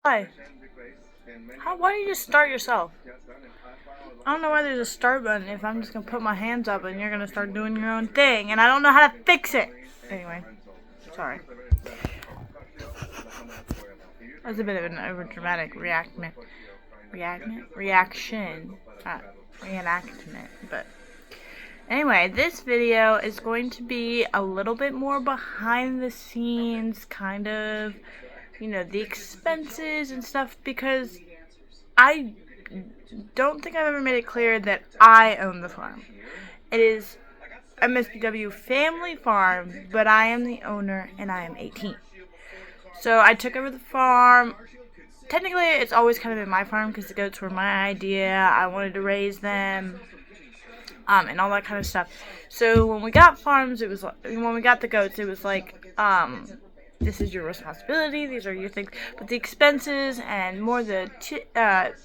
Why? Why don't you just start yourself? I don't know why there's a start button if I'm just going to put my hands up and you're going to start doing your own thing. And I don't know how to fix it. Anyway. Sorry. That was a bit of an overdramatic reenactment. But anyway, this video is going to be a little bit more behind the scenes, kind of, the expenses and stuff, because I don't think I've ever made it clear that I own the farm. It is MSPW family farm, but I am the owner and I am 18. So I took over the farm. Technically, it's always kind of been my farm because the goats were my idea. I wanted to raise them, and all that kind of stuff. So when we got farms, when we got the goats, it was like, this is your responsibility, these are your things. But the expenses and more the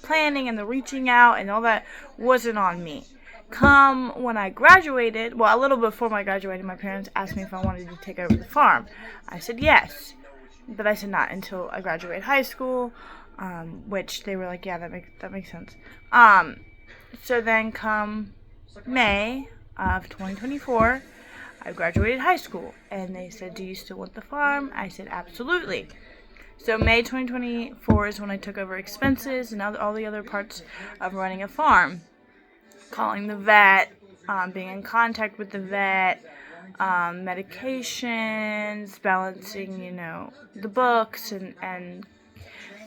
planning and the reaching out and all that wasn't on me. Come when I graduated, well, a little before I graduated, my parents asked me if I wanted to take over the farm. I said yes. But I said not until I graduated high school, which they were like, yeah, that makes sense. So then come May of 2024, I graduated high school, and they said, do you still want the farm? I said, absolutely. So May 2024 is when I took over expenses and all the other parts of running a farm. Calling the vet, being in contact with the vet, medications, balancing, the books and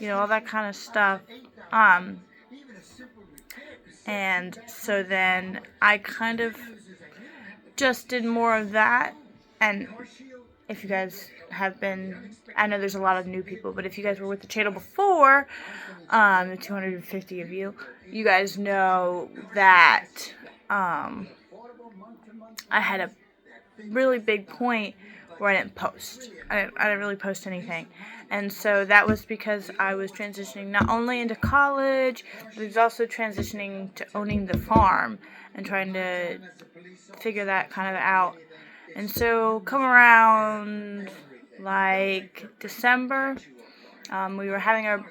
all that kind of stuff. And so then I kind of just did more of that. And if you guys have been, I know there's a lot of new people, but if you guys were with the channel before, the 250 of you, you guys know that I had a really big point where I didn't post. I didn't really post anything. And so that was because I was transitioning not only into college, but I was also transitioning to owning the farm and trying to figure that kind of out. And so come around like December, we were having our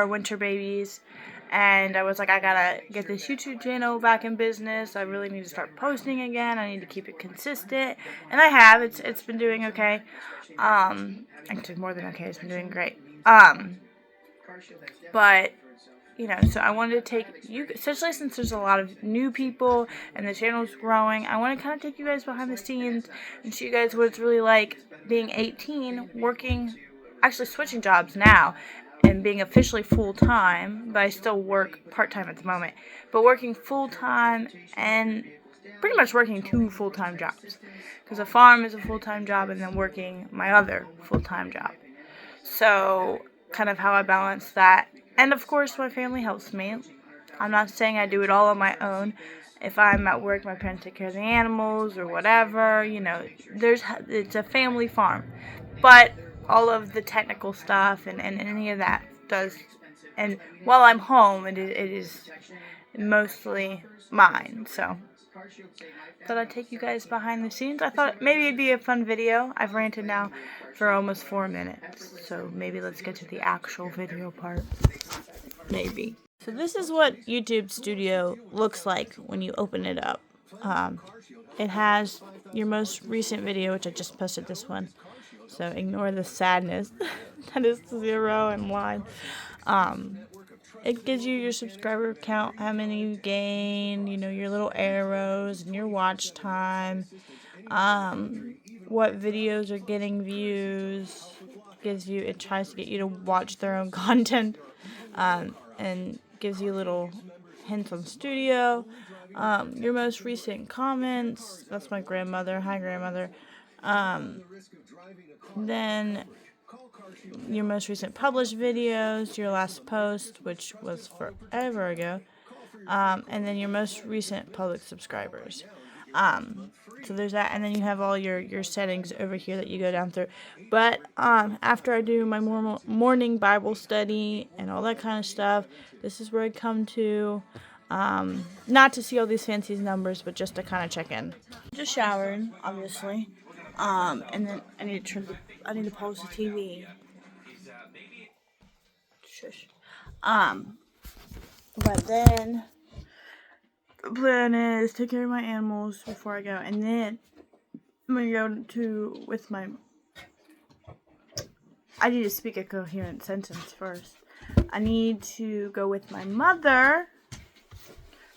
winter babies. And I was like, I gotta get this YouTube channel back in business. I really need to start posting again. I need to keep it consistent. And I have. It's been doing okay. Actually, more than okay. It's been doing great. But, so I wanted to take you, especially since there's a lot of new people and the channel's growing, I want to kind of take you guys behind the scenes and show you guys what it's really like being 18, actually switching jobs now, and being officially full-time, but I still work part-time at the moment, but working full-time and pretty much working 2 full-time jobs, because a farm is a full-time job and then working my other full-time job. So kind of how I balance that. And of course my family helps me. I'm not saying I do it all on my own. If I'm at work, my parents take care of the animals or whatever, it's a family farm. But all of the technical stuff and any of that does, and while I'm home, it is mostly mine. So thought I'd take you guys behind the scenes. I thought maybe it'd be a fun video. I've ranted now for almost 4 minutes, so maybe let's get to the actual video part. Maybe. So this is what YouTube Studio looks like when you open it up. It has your most recent video, which I just posted this one. So ignore the sadness that is 0 and line. It gives you your subscriber count, how many you gain, your little arrows and your watch time, what videos are getting views. It tries to get you to watch their own content, and gives you little hints on studio. Your most recent comments. That's my grandmother. Hi, grandmother. Then your most recent published videos, your last post, which was forever ago, and then your most recent public subscribers. So there's that, and then you have all your settings over here that you go down through. But after I do my morning Bible study and all that kind of stuff, this is where I come to. Not to see all these fancy numbers, but just to kind of check in. Just showered, obviously. And then I need to pause the TV. Shush. But then the plan is take care of my animals before I go, and then I'm gonna go with my. I need to speak a coherent sentence first. I need to go with my mother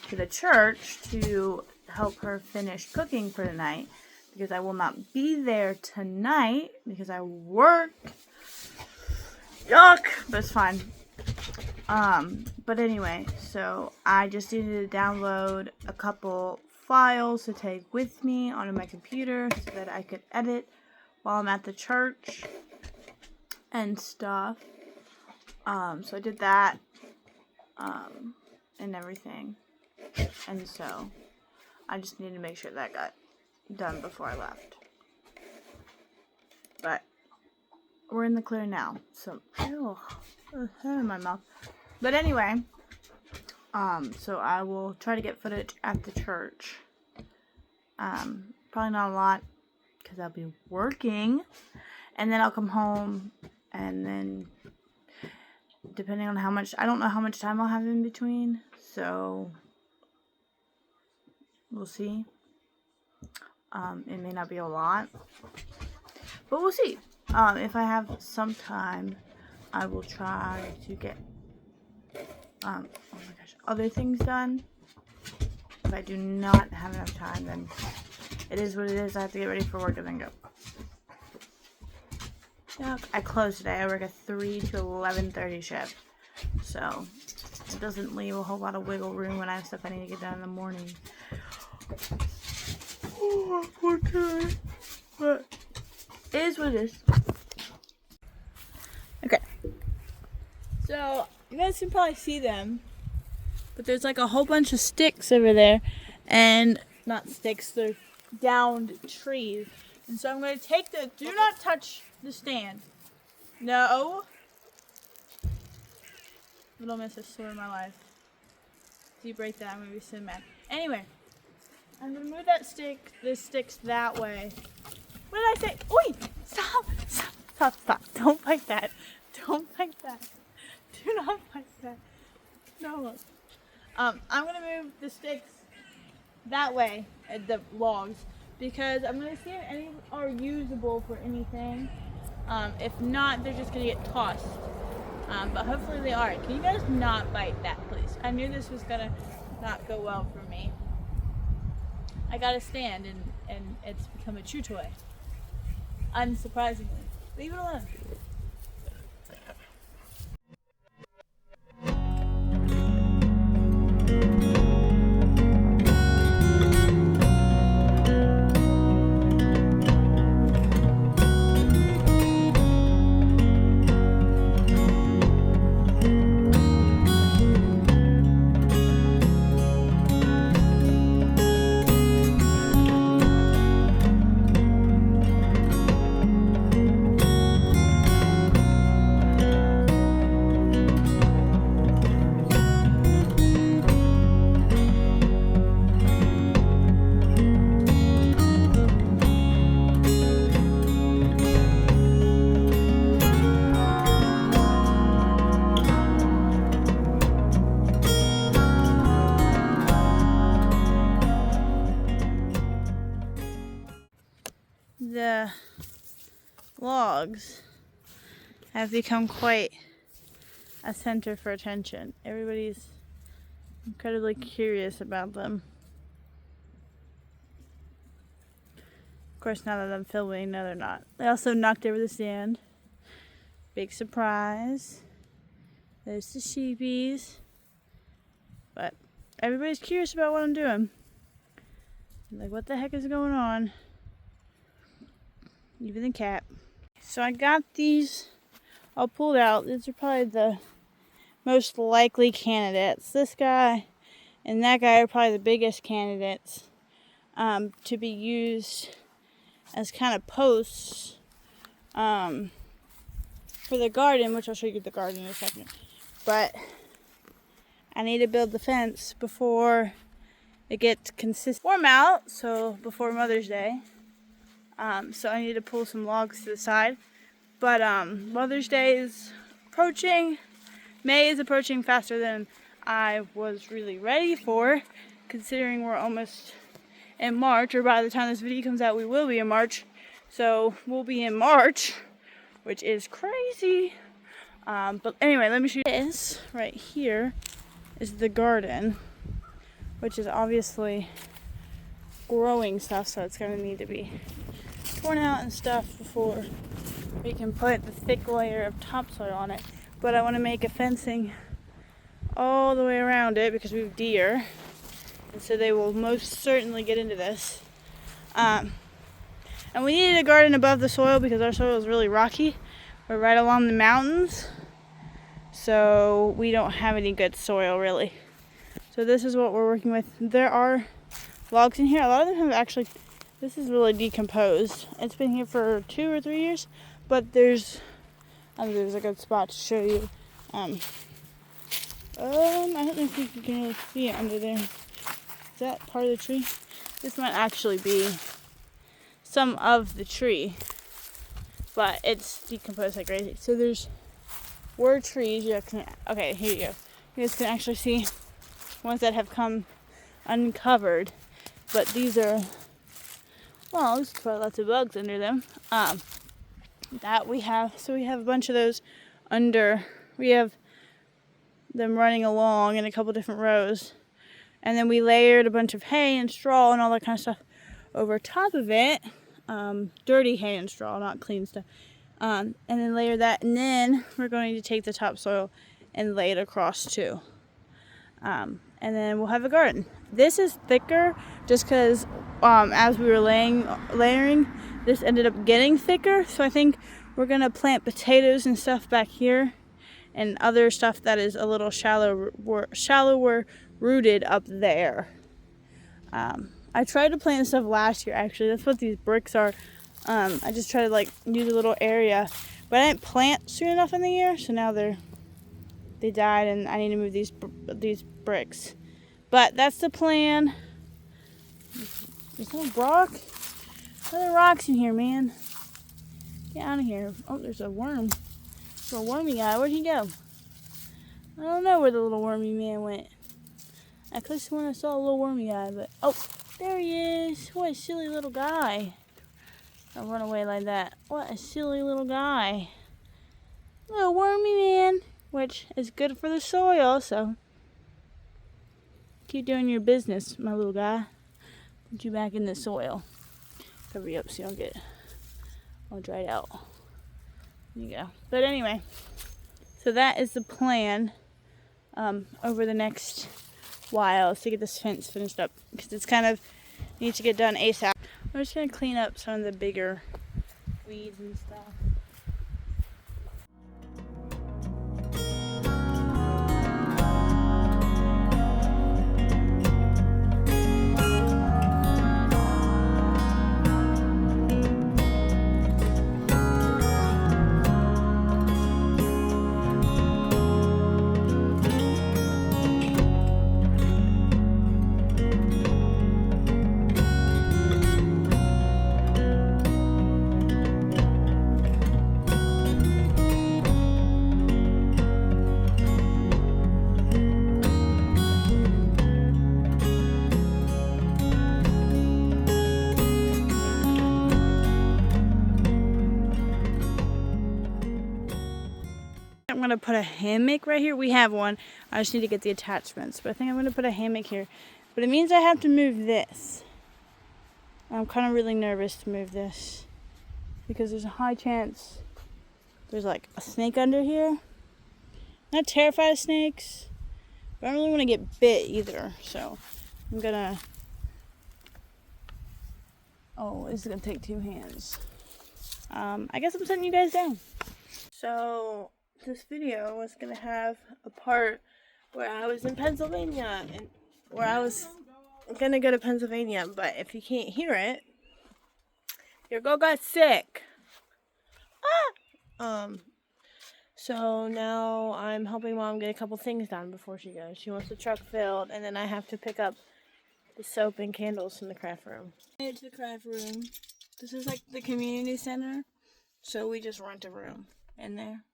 to the church to help her finish cooking for the night, because I will not be there tonight because I work. Yuck, but it's fine. But anyway, so I just needed to download a couple files to take with me onto my computer so that I could edit while I'm at the church and stuff. So I did that, and everything. And so I just need to make sure that got done before I left. But we're in the clear now. So, ew, in my mouth. But anyway, so I will try to get footage at the church. Probably not a lot because I'll be working. And then I'll come home, and then depending on how much, I don't know how much time I'll have in between. So we'll see. It may not be a lot, but we'll see. If I have some time, I will try to get oh my gosh, other things done. If I do not have enough time, then it is what it is. I have to get ready for work and then go. Yuck. I close today. I work a 3 to 11:30 shift, so it doesn't leave a whole lot of wiggle room when I have stuff I need to get done in the morning. Oh, okay. But it is what it is. Okay. So you guys can probably see them, but there's like a whole bunch of sticks over there, and not sticks, they're downed trees. And so I'm going to take the, do not touch the stand. No. Little miss, I swear in my life. If you break that, I'm going to be so mad. Anyway, I'm going to move that stick, the sticks that way. What did I say? Oi! Stop! Stop! Stop! Stop! Don't bite that. Don't bite that. Do not bite that. No. I'm going to move the sticks that way, at the logs, because I'm going to see if any are usable for anything. If not, they're just going to get tossed. But hopefully they are. Can you guys not bite that, please? I knew this was going to not go well for me. I got a stand, and it's become a chew toy. Unsurprisingly. Leave it alone. The logs have become quite a center for attention. Everybody's incredibly curious about them. Of course, now that I'm filming, no, they're not. They also knocked over the stand. Big surprise. There's the sheepies. But everybody's curious about what I'm doing. Like, what the heck is going on? Even the cat. So I got these all pulled out. These are probably the most likely candidates. This guy and that guy are probably the biggest candidates to be used as kind of posts for the garden, which I'll show you the garden in a second. But I need to build the fence before it gets consistent. Warm out, so before Mother's Day. So I need to pull some logs to the side. But Mother's Day is approaching, May is approaching faster than I was really ready for, considering we're almost in March, or by the time this video comes out, we will be in March. So we'll be in March, which is crazy. But anyway, let me show you this. Right here is the garden, which is obviously growing stuff, so it's going to need to be torn out and stuff before we can put the thick layer of topsoil on it. But I want to make a fencing all the way around it because we have deer, and so they will most certainly get into this. And we needed a garden above the soil because our soil is really rocky. We're right along the mountains, so we don't have any good soil really. So this is what we're working with. There are logs in here. A lot of them have actually, this is really decomposed. It's been here for 2 or 3 years, but there's a good spot to show you. I don't know if you can really see it under there. Is that part of the tree? This might actually be some of the tree, but it's decomposed like crazy. So were trees. Okay, here you go. You guys can actually see ones that have come uncovered, but these are logs, but lots of bugs under them. That we have. So we have a bunch of those under. We have them running along in a couple different rows, and then we layered a bunch of hay and straw and all that kind of stuff over top of it. Dirty hay and straw, not clean stuff. And then layer that, and then we're going to take the topsoil and lay it across too. And then we'll have a garden. This is thicker just because as we were layering, this ended up getting thicker. So I think we're going to plant potatoes and stuff back here and other stuff that is a little shallower rooted up there. I tried to plant stuff last year actually. That's what these bricks are. I just tried to use a little area, but I didn't plant soon enough in the year, so now they died, and I need to move these bricks. But that's the plan. There's no rock. What are the rocks in here, man? Get out of here. Oh, there's a worm. There's a wormy guy. Where'd he go? I don't know where the little wormy man went. I could have sworn I saw a little wormy guy, but oh, there he is. What a silly little guy. I'll run away like that. What a silly little guy. Little wormy man, which is good for the soil, so keep doing your business, my little guy. Put you back in the soil. Cover you up so you don't get all dried out. There you go. But anyway, so that is the plan over the next while, is to get this fence finished up, because it's kind of needs to get done ASAP. I'm just going to clean up some of the bigger weeds and stuff. I'm going to put a hammock right here. We have one. I just need to get the attachments. But I think I'm going to put a hammock here. But it means I have to move this. I'm kind of really nervous to move this, because there's a high chance there's a snake under here. I'm not terrified of snakes, but I don't really want to get bit either. So I'm going to... Oh, this is going to take 2 hands. I guess I'm setting you guys down. So this video was going to have a part where I was in Pennsylvania, and where I was going to go to Pennsylvania, but if you can't hear it, your girl got sick. So now I'm helping Mom get a couple things done before she goes. She wants the truck filled, and then I have to pick up the soap and candles from the craft room. Made it to the craft room. This is the community center, so we just rent a room in there.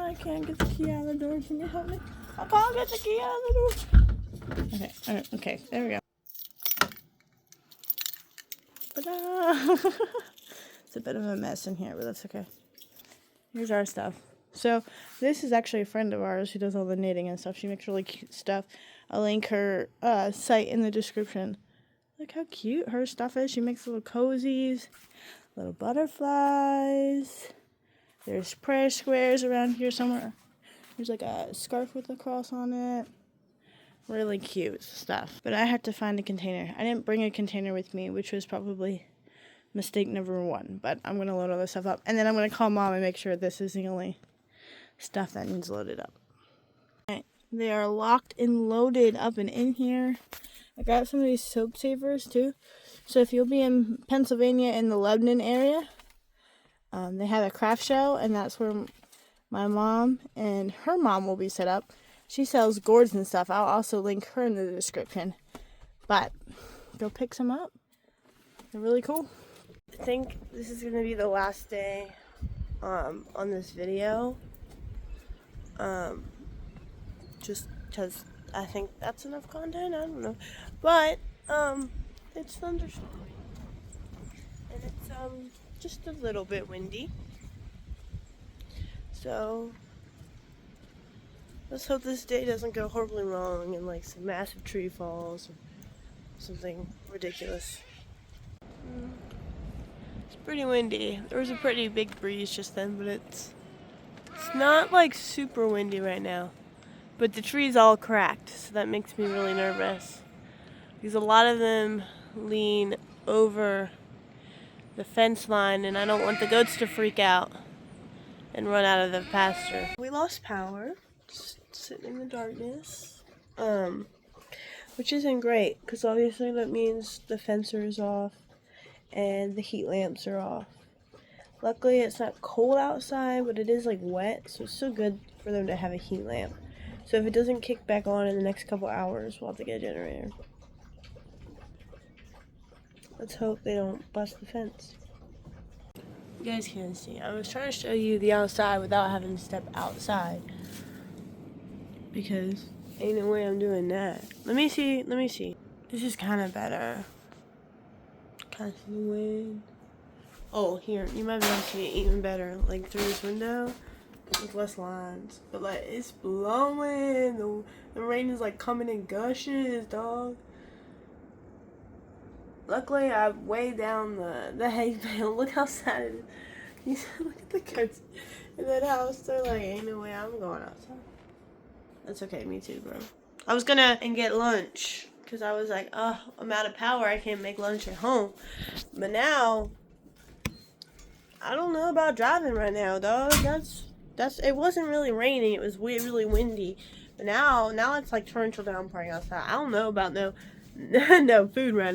I can't get the key out of the door. Can you help me? I can't get the key out of the door. Okay, alright, okay, there we go. Ta-da! It's a bit of a mess in here, but that's okay. Here's our stuff. So, this is actually a friend of ours who does all the knitting and stuff. She makes really cute stuff. I'll link her site in the description. Look how cute her stuff is. She makes little cozies, little butterflies. There's prayer squares around here somewhere. There's like a scarf with a cross on it. Really cute stuff. But I had to find a container. I didn't bring a container with me, which was probably mistake number 1. But I'm going to load all this stuff up. And then I'm going to call Mom and make sure this is the only stuff that needs loaded up. Alright, they are locked and loaded up and in here. I got some of these soap savers too. So if you'll be in Pennsylvania in the Lebanon area, they have a craft show, and that's where my mom and her mom will be set up. She sells gourds and stuff. I'll also link her in the description. But go pick some up. They're really cool. I think this is going to be the last day on this video. Just because I think that's enough content. I don't know. But it's thunderstorm. And it's just a little bit windy. So let's hope this day doesn't go horribly wrong and like some massive tree falls or something ridiculous. It's pretty windy. There was a pretty big breeze just then, but it's not like super windy right now. But the tree's all cracked, so that makes me really nervous. Because a lot of them lean over the fence line, and I don't want the goats to freak out and run out of the pasture. We lost power, just sitting in the darkness, which isn't great, because obviously that means the fencer is off and the heat lamps are off. Luckily it's not cold outside, but it is like wet, so it's still good for them to have a heat lamp. So if it doesn't kick back on in the next couple hours, we'll have to get a generator. Let's hope they don't bust the fence. You guys can't see. I was trying to show you the outside without having to step outside. Because ain't no way I'm doing that. Let me see. This is kind of better. Kind of see the wind. Oh, here. You might be able to see it even better. Like through this window. With less lines, but like it's blowing. The rain is like coming in gushes, dog. Luckily, I weighed down the hay bale. Look how sad it is. Look at the goats in that house. They're like, ain't no way I'm going outside. That's okay, me too, bro. I was gonna get lunch because I was like, oh, I'm out of power. I can't make lunch at home. But now, I don't know about driving right now, dog. It wasn't really raining, it was really windy. But now it's like torrential downpouring outside. I don't know about no food right now.